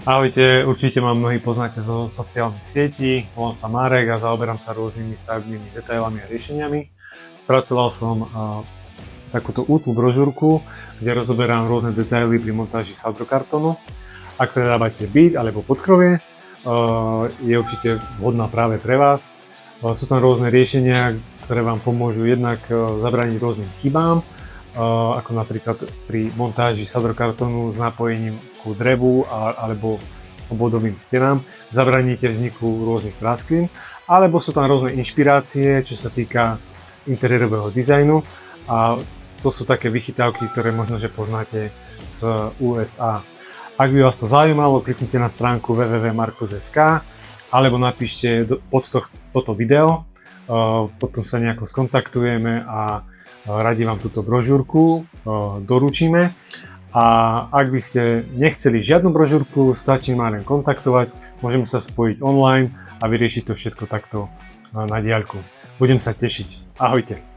Ahojte, určite ma mnohí poznáte zo sociálnych sietí, volám sa Marek a zaoberám sa rôznymi stavebnými detailami a riešeniami. Spracoval som takúto útlu brožúrku, kde rozoberám rôzne detaily pri montáži sadrokartónu. Ak predávate byt alebo podkrovie, je určite vhodná práve pre vás. Sú tam rôzne riešenia, ktoré vám pomôžu jednak zabrániť rôznym chybám, ako napríklad pri montáži sadrokartónu s napojením ku drevu alebo obvodovým stenám, zabraníte vzniku rôznych prasklín, alebo sú tam rôzne inšpirácie, čo sa týka interiérového dizajnu, a to sú také vychytávky, ktoré možno, že poznáte z USA. Ak by vás to zaujímalo, kliknite na stránku www.markus.sk alebo napíšte pod toto video, potom sa nejako skontaktujeme a radi vám túto brožúrku doručíme. A ak by ste nechceli žiadnu brožúrku, stačí ma len kontaktovať, môžeme sa spojiť online a vyriešiť to všetko takto na diaľku. Budem sa tešiť. Ahojte.